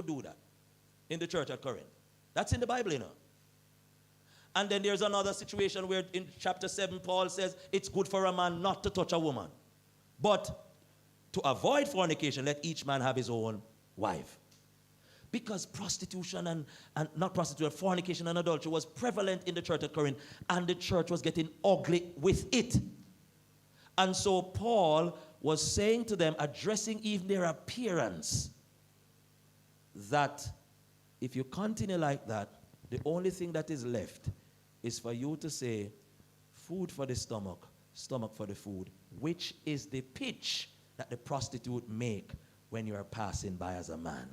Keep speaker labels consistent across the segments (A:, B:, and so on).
A: do that in the church at Corinth. That's in the Bible, you know. And then there's another situation where in chapter 7, Paul says it's good for a man not to touch a woman. But to avoid fornication, let each man have his own wife. Because prostitution and not prostitution, fornication and adultery was prevalent in the church at Corinth, and the church was getting ugly with it. And so Paul was saying to them, addressing even their appearance, that if you continue like that, the only thing that is left is for you to say, food for the stomach, stomach for the food, which is the pitch that the prostitute make when you are passing by as a man.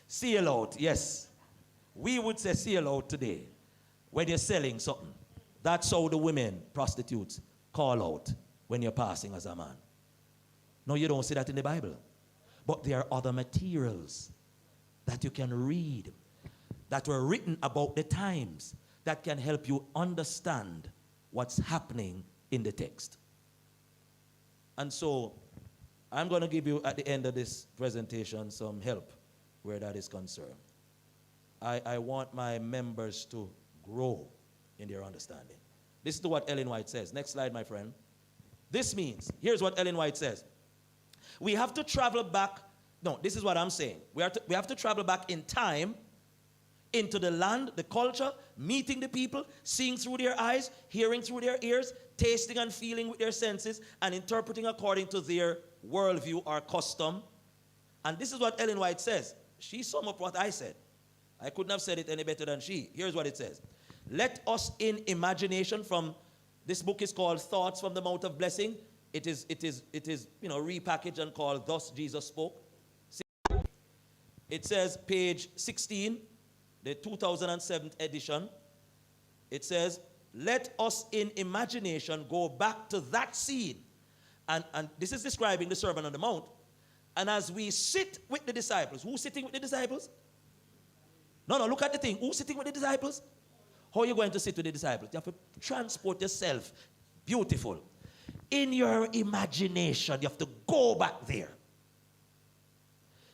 A: Seal out, yes. We would say seal out today when you're selling something. That's how the women, prostitutes, call out when you're passing as a man. No, you don't see that in the Bible. But there are other materials that you can read that were written about the times that can help you understand what's happening in the text. And so I'm going to give you at the end of this presentation some help where that is concerned. I want my members to grow in their understanding. This is what Ellen White says. Next slide, my friend. This means, here's what Ellen White says. We have to travel back. No, this is what I'm saying. We have to travel back in time into the land, the culture, meeting the people, seeing through their eyes, hearing through their ears, tasting and feeling with their senses, and interpreting according to their worldview or custom. And this is what Ellen White says. She summed up what I said. I couldn't have said it any better than she. Here's what it says. Let us in imagination from, this book is called Thoughts from the Mouth of Blessing. It is repackaged and called Thus Jesus Spoke. It says, page 16, the 2007 edition. It says, let us in imagination go back to that scene. And this is describing the Sermon on the Mount. And as we sit with the disciples, who's sitting with the disciples? No, look at the thing. Who's sitting with the disciples? How are you going to sit with the disciples? You have to transport yourself. Beautiful. In your imagination, you have to go back there.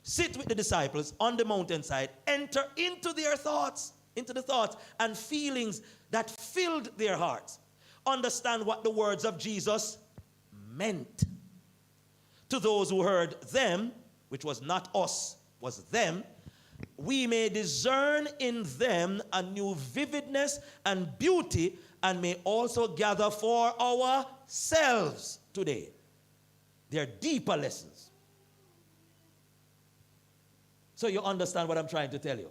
A: Sit with the disciples on the mountainside, enter into their thoughts, into the thoughts and feelings that filled their hearts. Understand what the words of Jesus meant. To those who heard them, which was not us, was them, we may discern in them a new vividness and beauty, and may also gather for ourselves today their deeper lessons. So you understand what I'm trying to tell you.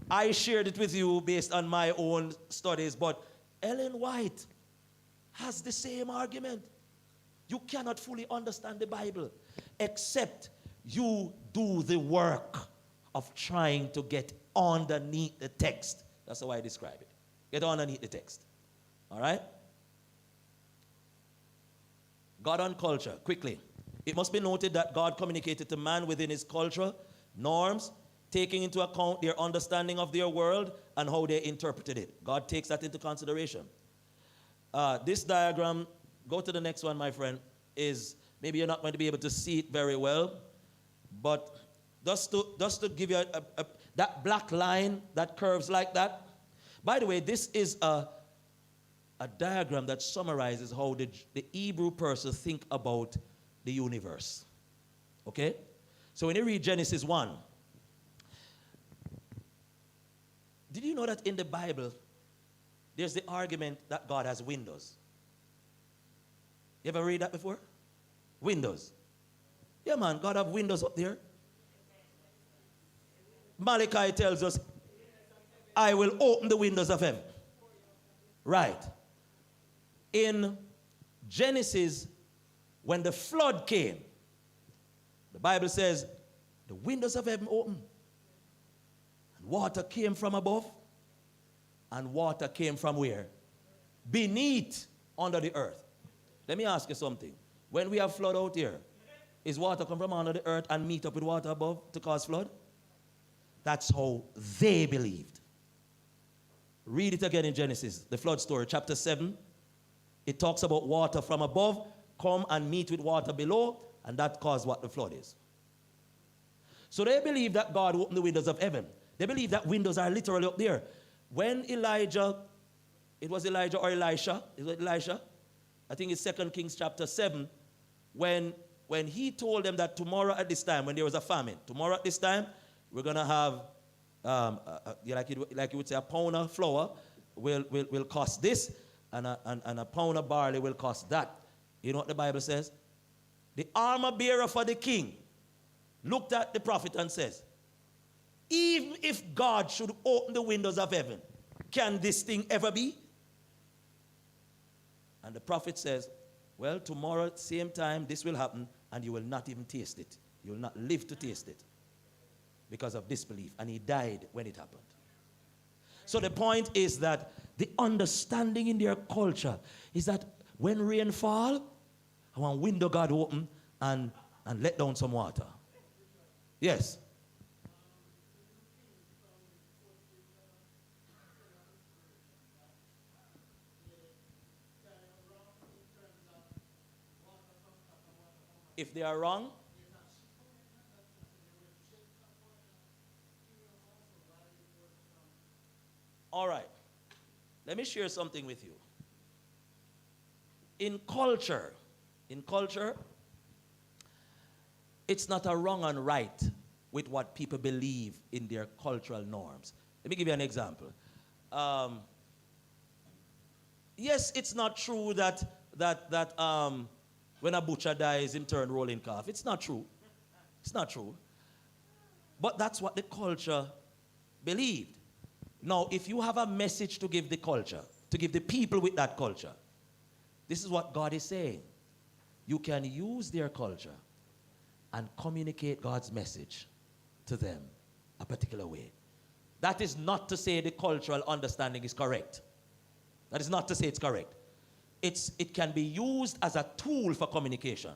A: I shared it with you based on my own studies, but Ellen White has the same argument. You cannot fully understand the Bible except you do the work of trying to get underneath the text. That's how I describe it. Get underneath the text. All right? God and culture, quickly. It must be noted that God communicated to man within his culture, norms, taking into account their understanding of their world and how they interpreted it. God takes that into consideration. This diagram, go to the next one, my friend, is, maybe you're not going to be able to see it very well, but just to give you that black line that curves like that. By the way, this is a diagram that summarizes how the Hebrew person think about the universe. Okay? So when you read Genesis 1, did you know that in the Bible, there's the argument that God has windows? You ever read that before? Windows. Yeah, man, God have windows up there. Malachi tells us, I will open the windows of heaven. Right. In Genesis, when the flood came, the Bible says, the windows of heaven opened. And water came from above. And water came from where? Beneath, under the earth. Let me ask you something. When we have flood out here, is water come from under the earth and meet up with water above to cause flood? That's how they believed. Read it again in Genesis, the flood story, chapter 7. It talks about water from above come and meet with water below, and that caused what the flood is. So they believe that God opened the windows of heaven. They believe that windows are literally up there. When Elijah, it was Elijah or Elisha, is it Elisha? I think it's 2 Kings chapter 7, when he told them that tomorrow at this time, when there was a famine, tomorrow at this time, we're going to have, like you would say, a pound of flour will cost this, and a pound of barley will cost that. You know what the Bible says? The armor bearer for the king looked at the prophet and says, even if God should open the windows of heaven, can this thing ever be? And the prophet says, well, tomorrow, same time, this will happen, and you will not even taste it. You will not live to taste it because of disbelief. And he died when it happened. So the point is that the understanding in their culture is that when rain fall, I want window God open and let down some water. Yes. If they are wrong, all right. Let me share something with you. In culture, it's not a wrong and right with what people believe in their cultural norms. Let me give you an example. Yes, it's not true that when a butcher dies, him turn rolling calf. It's not true. It's not true. But that's what the culture believed. Now, if you have a message to give the culture, to give the people with that culture, this is what God is saying. You can use their culture and communicate God's message to them a particular way. That is not to say the cultural understanding is correct. That is not to say it's correct. It can be used as a tool for communication.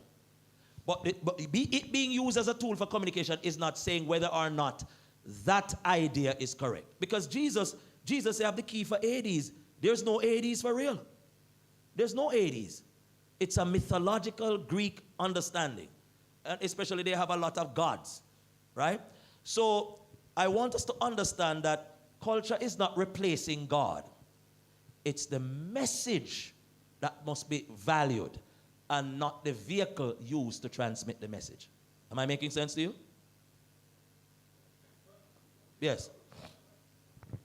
A: But it being used as a tool for communication is not saying whether or not that idea is correct. Because Jesus have the key for Hades. There's no Hades for real. There's no Hades. It's a mythological Greek understanding. And especially they have a lot of gods, right? So I want us to understand that culture is not replacing God. It's the message that must be valued and not the vehicle used to transmit the message. Am I making sense to you? Yes.